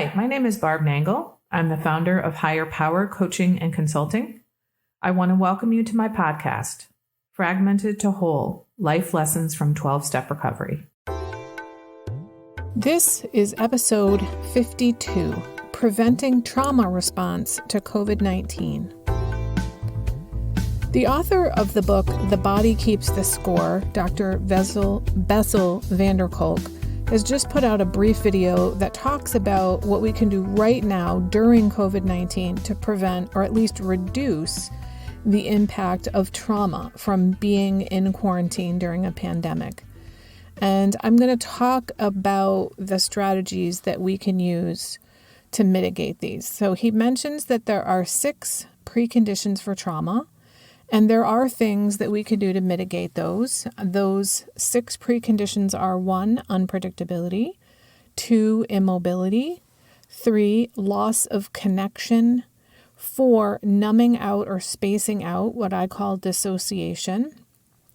Hi, my name is Barb Nangle. I'm the founder of Higher Power Coaching and Consulting. I want to welcome you to my podcast, Fragmented to Whole, Life Lessons from 12-Step Recovery. This is episode 52, Preventing Trauma Response to COVID-19. The author of the book, The Body Keeps the Score, Dr. Bessel van der Kolk, has just put out a brief video that talks about what we can do right now during COVID-19 to prevent or at least reduce the impact of trauma from being in quarantine during a pandemic. And I'm going to talk about the strategies that we can use to mitigate these. So he mentions that there are 6 preconditions for trauma, and there are things that we can do to mitigate those. Those 6 preconditions are 1, unpredictability, 2, immobility, 3, loss of connection, 4, numbing out or spacing out, what I call dissociation,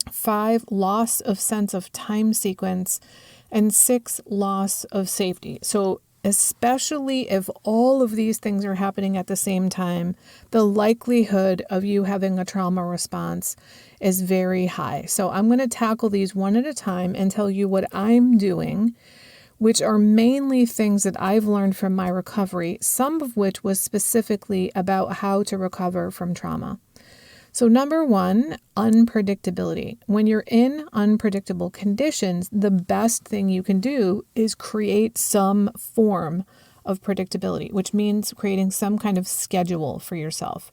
5, loss of sense of time sequence, and 6, loss of safety. So especially if all of these things are happening at the same time, the likelihood of you having a trauma response is very high. So I'm going to tackle these one at a time and tell you what I'm doing, which are mainly things that I've learned from my recovery, some of which was specifically about how to recover from trauma. So number 1, unpredictability. When you're in unpredictable conditions, the best thing you can do is create some form of predictability, which means creating some kind of schedule for yourself.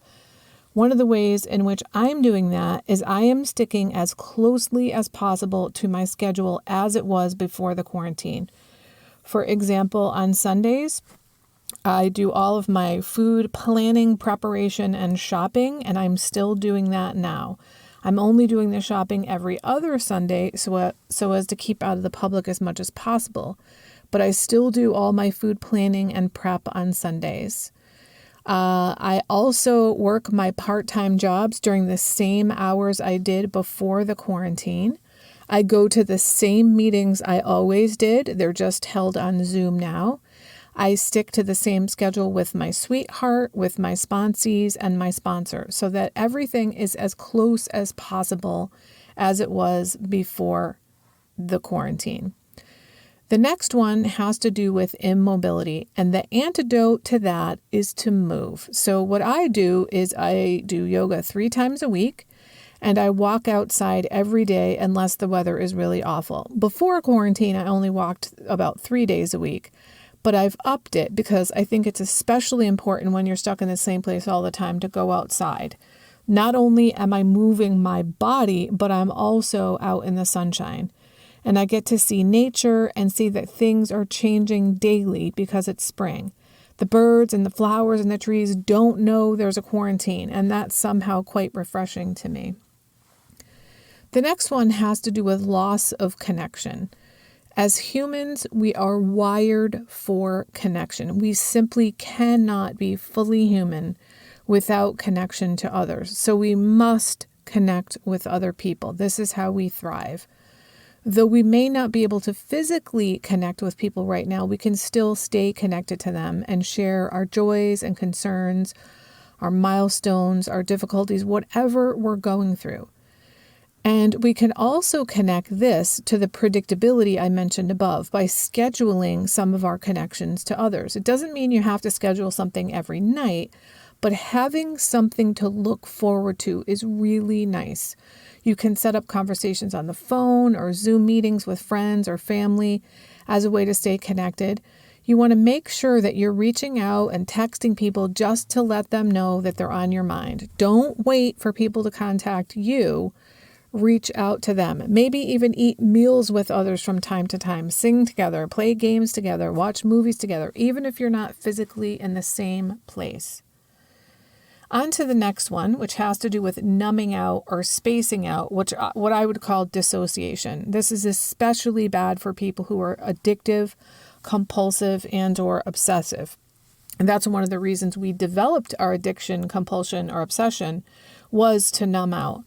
One of the ways in which I'm doing that is I am sticking as closely as possible to my schedule as it was before the quarantine. For example, on Sundays, I do all of my food planning, preparation, and shopping, and I'm still doing that now. I'm only doing the shopping every other Sunday so as to keep out of the public as much as possible. But I still do all my food planning and prep on Sundays. I also work my part-time jobs during the same hours I did before the quarantine. I go to the same meetings I always did. They're just held on Zoom now. I stick to the same schedule with my sweetheart, with my sponsees, and my sponsor so that everything is as close as possible as it was before the quarantine. The next one has to do with immobility, and the antidote to that is to move. So what I do is I do yoga 3 times a week, and I walk outside every day unless the weather is really awful. Before quarantine, I only walked about 3 days a week. But I've upped it because I think it's especially important when you're stuck in the same place all the time to go outside. Not only am I moving my body, but I'm also out in the sunshine. And I get to see nature and see that things are changing daily because it's spring. The birds and the flowers and the trees don't know there's a quarantine, and that's somehow quite refreshing to me. The next one has to do with loss of connection. As humans, we are wired for connection. We simply cannot be fully human without connection to others. So we must connect with other people. This is how we thrive. Though we may not be able to physically connect with people right now, we can still stay connected to them and share our joys and concerns, our milestones, our difficulties, whatever we're going through. And we can also connect this to the predictability I mentioned above by scheduling some of our connections to others. It doesn't mean you have to schedule something every night, but having something to look forward to is really nice. You can set up conversations on the phone or Zoom meetings with friends or family as a way to stay connected. You want to make sure that you're reaching out and texting people just to let them know that they're on your mind. Don't wait for people to contact you. Reach out to them. Maybe even eat meals with others from time to time. Sing together, play games together, watch movies together, even if you're not physically in the same place. On to the next one, which has to do with numbing out or spacing out, what I would call dissociation. This is especially bad for people who are addictive, compulsive, and or obsessive. And that's one of the reasons we developed our addiction, compulsion, or obsession was to numb out.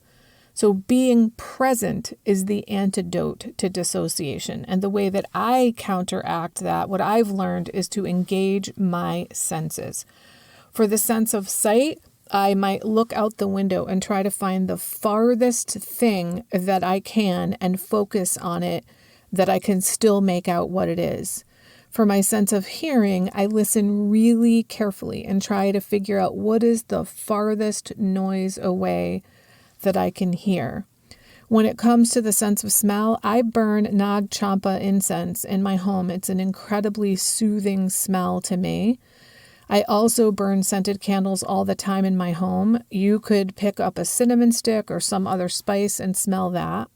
So being present is the antidote to dissociation. And the way that I counteract that, what I've learned, is to engage my senses. For the sense of sight, I might look out the window and try to find the farthest thing that I can and focus on it, that I can still make out what it is. For my sense of hearing, I listen really carefully and try to figure out what is the farthest noise away that I can hear. When it comes to the sense of smell, I burn Nag Champa incense in my home. It's an incredibly soothing smell to me. I also burn scented candles all the time in my home. You could pick up a cinnamon stick or some other spice and smell that.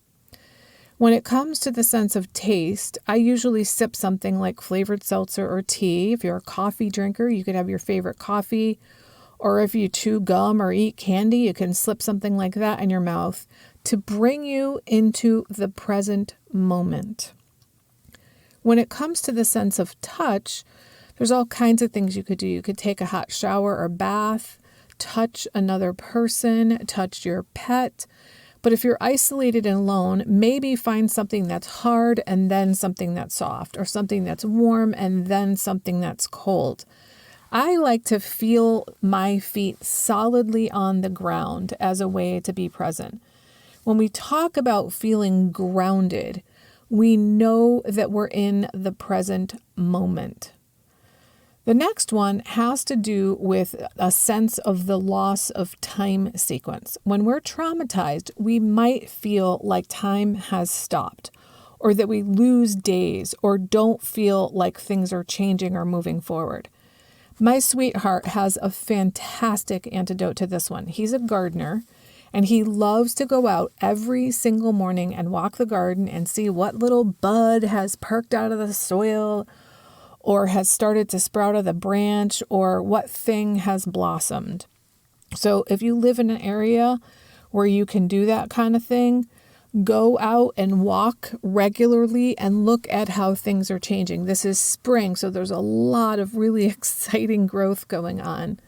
When it comes to the sense of taste, I usually sip something like flavored seltzer or tea. If you're a coffee drinker, you could have your favorite coffee. Or if you chew gum or eat candy, you can slip something like that in your mouth to bring you into the present moment. When it comes to the sense of touch, there's all kinds of things you could do. You could take a hot shower or bath, touch another person, touch your pet. But if you're isolated and alone, maybe find something that's hard and then something that's soft, or something that's warm and then something that's cold. I like to feel my feet solidly on the ground as a way to be present. When we talk about feeling grounded, we know that we're in the present moment. The next one has to do with a sense of the loss of time sequence. When we're traumatized, we might feel like time has stopped, or that we lose days, or don't feel like things are changing or moving forward. My sweetheart has a fantastic antidote to this one. He's a gardener, and he loves to go out every single morning and walk the garden and see what little bud has perked out of the soil, or has started to sprout out of the branch, or what thing has blossomed. So if you live in an area where you can do that kind of thing, go out and walk regularly and look at how things are changing. This is spring, so there's a lot of really exciting growth going on.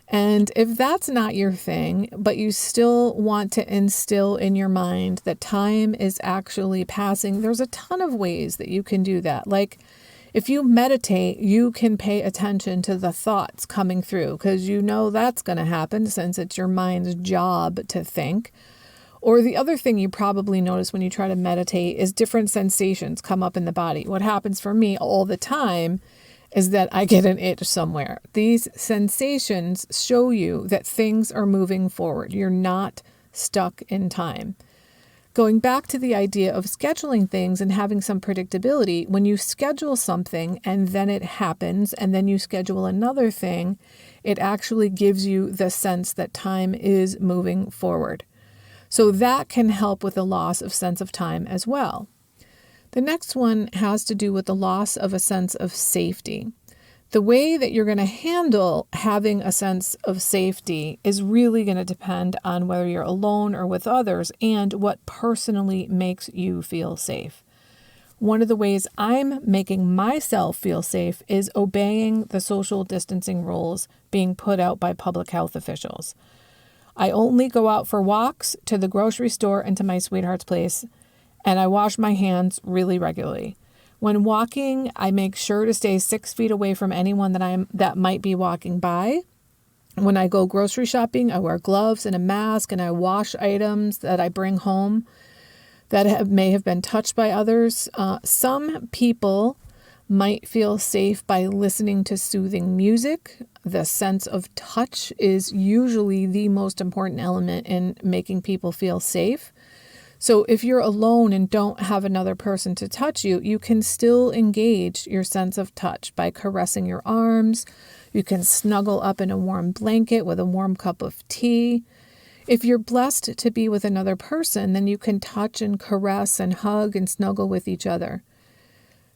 And if that's not your thing, but you still want to instill in your mind that time is actually passing, there's a ton of ways that you can do that. Like, if you meditate, you can pay attention to the thoughts coming through, because you know that's going to happen since it's your mind's job to think. Or the other thing you probably notice when you try to meditate is different sensations come up in the body. What happens for me all the time is that I get an itch somewhere. These sensations show you that things are moving forward. You're not stuck in time. Going back to the idea of scheduling things and having some predictability, when you schedule something and then it happens and then you schedule another thing, it actually gives you the sense that time is moving forward. So that can help with the loss of sense of time as well. The next one has to do with the loss of a sense of safety. The way that you're going to handle having a sense of safety is really going to depend on whether you're alone or with others and what personally makes you feel safe. One of the ways I'm making myself feel safe is obeying the social distancing rules being put out by public health officials. I only go out for walks to the grocery store and to my sweetheart's place, and I wash my hands really regularly. When walking, I make sure to stay 6 feet away from anyone that might be walking by. When I go grocery shopping, I wear gloves and a mask, and I wash items that I bring home that may have been touched by others. Some people might feel safe by listening to soothing music. The sense of touch is usually the most important element in making people feel safe. So if you're alone and don't have another person to touch you, you can still engage your sense of touch by caressing your arms. You can snuggle up in a warm blanket with a warm cup of tea. If you're blessed to be with another person, then you can touch and caress and hug and snuggle with each other.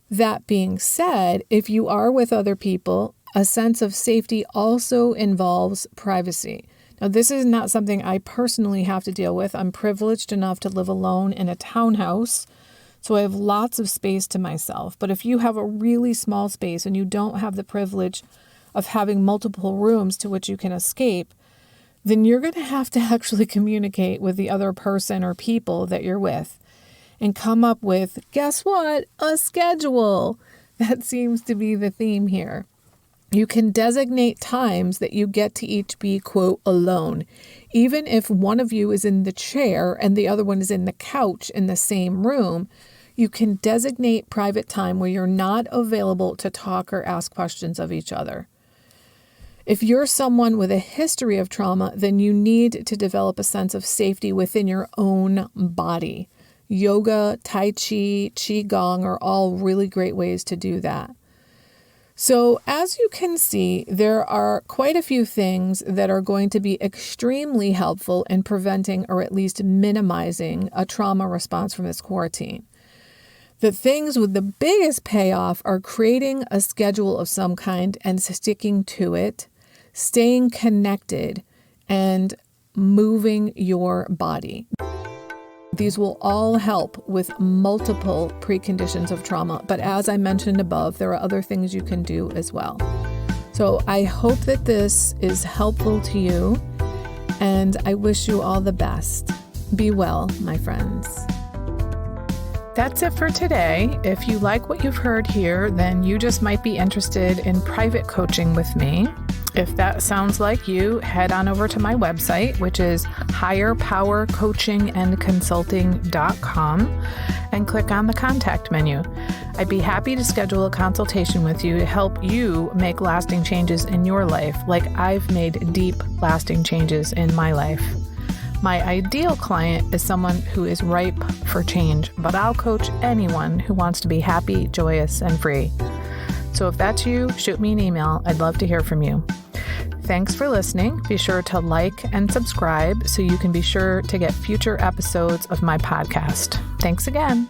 That being said, if you are with other people, a sense of safety also involves privacy. Now, this is not something I personally have to deal with. I'm privileged enough to live alone in a townhouse, so I have lots of space to myself. But if you have a really small space and you don't have the privilege of having multiple rooms to which you can escape, then you're going to have to actually communicate with the other person or people that you're with and come up with, guess what? A schedule. That seems to be the theme here. You can designate times that you get to each be, quote, alone. Even if one of you is in the chair and the other one is in the couch in the same room, you can designate private time where you're not available to talk or ask questions of each other. If you're someone with a history of trauma, then you need to develop a sense of safety within your own body. Yoga, Tai Chi, Qigong are all really great ways to do that. So as you can see, there are quite a few things that are going to be extremely helpful in preventing or at least minimizing a trauma response from this quarantine. The things with the biggest payoff are creating a schedule of some kind and sticking to it, staying connected, and moving your body. These will all help with multiple preconditions of trauma, but as I mentioned above, there are other things you can do as well. So I hope that this is helpful to you, and I wish you all the best. Be well, my friends. That's it for today. If you like what you've heard here, then you just might be interested in private coaching with me. If that sounds like you, head on over to my website, which is higherpowercoachingandconsulting.com, and click on the contact menu. I'd be happy to schedule a consultation with you to help you make lasting changes in your life, like I've made deep, lasting changes in my life. My ideal client is someone who is ripe for change, but I'll coach anyone who wants to be happy, joyous, and free. So if that's you, shoot me an email. I'd love to hear from you. Thanks for listening. Be sure to like and subscribe so you can be sure to get future episodes of my podcast. Thanks again.